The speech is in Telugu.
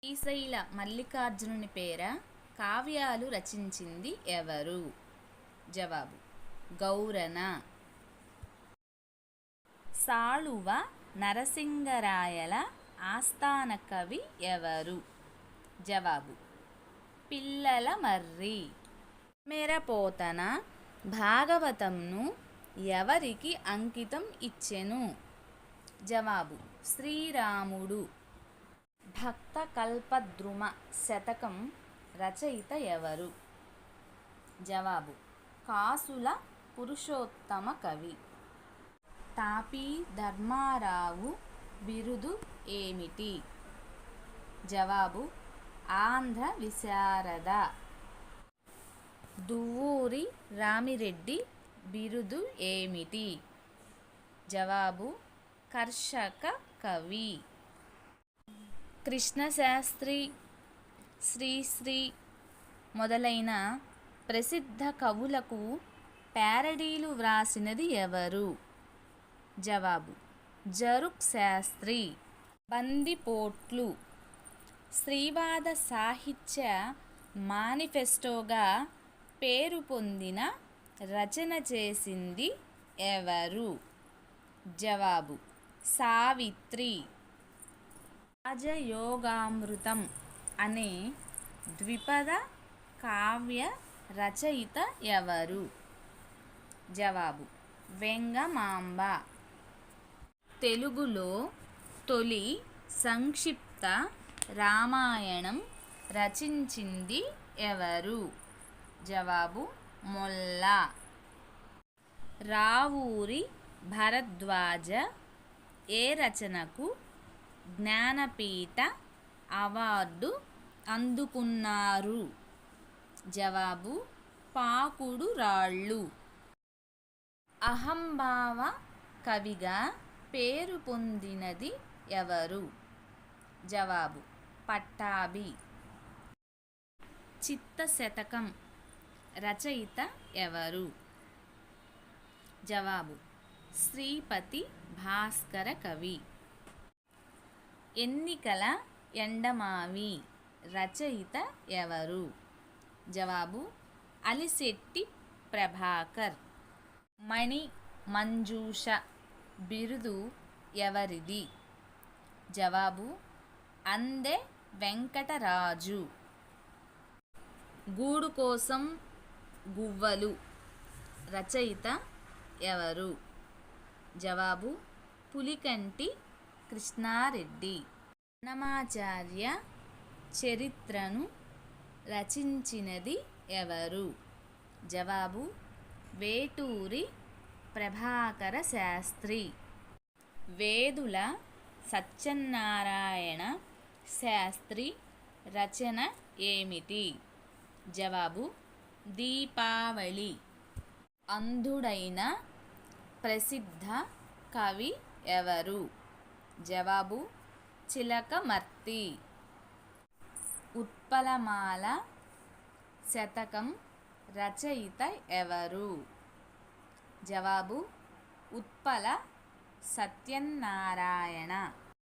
శ్రీశైల మల్లికార్జునుని పేర కావ్యాలు రచించింది ఎవరు? జవాబు గౌరన. సాళువ నరసింగరాయల ఆస్థాన కవి ఎవరు? జవాబు పిల్లల మర్రి. మెరపోతన భాగవతంను ఎవరికి అంకితం ఇచ్చెను? జవాబు శ్రీరాముడు. భక్త కల్పద్రుమ శతకం రచయిత ఎవరు? జవాబు కాసుల పురుషోత్తమ కవి. తాపీ ధర్మారావు బిరుదు ఏమిటి? జవాబు ఆంధ్ర విశారద. దువ్వూరి రామిరెడ్డి బిరుదు ఏమిటి? జవాబు కర్షక కవి. కృష్ణశాస్త్రి, శ్రీశ్రీ మొదలైన ప్రసిద్ధ కవులకు ప్యారడీలు వ్రాసినది ఎవరు? జవాబు జరుక్ శాస్త్రి. బందిపోట్లు స్త్రీవాద సాహిత్య మేనిఫెస్టోగా పేరు పొందిన రచన చేసింది ఎవరు? జవాబు సావిత్రి. రాజయోగామృతం అనే ద్విపద కావ్య రచయిత ఎవరు? జవాబు వెంగమాంబ. తెలుగులో తొలి సంక్షిప్త రామాయణం రచించింది ఎవరు? జవాబు మొల్ల. రావూరి భరద్వాజ ఏ రచనకు జ్ఞానపీఠ అవార్డు అందుకున్నారు? జవాబు పాకుడు రాళ్ళు. అహంభావ కవిగా పేరు పొందినది ఎవరు? జవాబు పట్టాభి. చిత్తశతకం రచయిత ఎవరు? జవాబు శ్రీపతి భాస్కర కవి. ఎన్నికల ఎండమావి రచయిత ఎవరు? జవాబు అలిశెట్టి ప్రభాకర్. మణి మంజూష బిరుదు ఎవరిది? జవాబు అందె వెంకటరాజు. గూడు కోసం గువ్వలు రచయిత ఎవరు? జవాబు పులికంటి కృష్ణారెడ్డి. అన్నమాచార్య చరిత్రను రచించినది ఎవరు? జవాబు వేటూరి ప్రభాకర శాస్త్రి. వేదుల సత్యనారాయణ శాస్త్రి రచన ఏమిటి? జవాబు దీపావళి. అంధుడైన ప్రసిద్ధ కవి ఎవరు? జవాబు చిలకమర్తి. ఉత్పలమాల శతకం రచయిత ఎవరు? జవాబు ఉత్పల సత్యనారాయణ.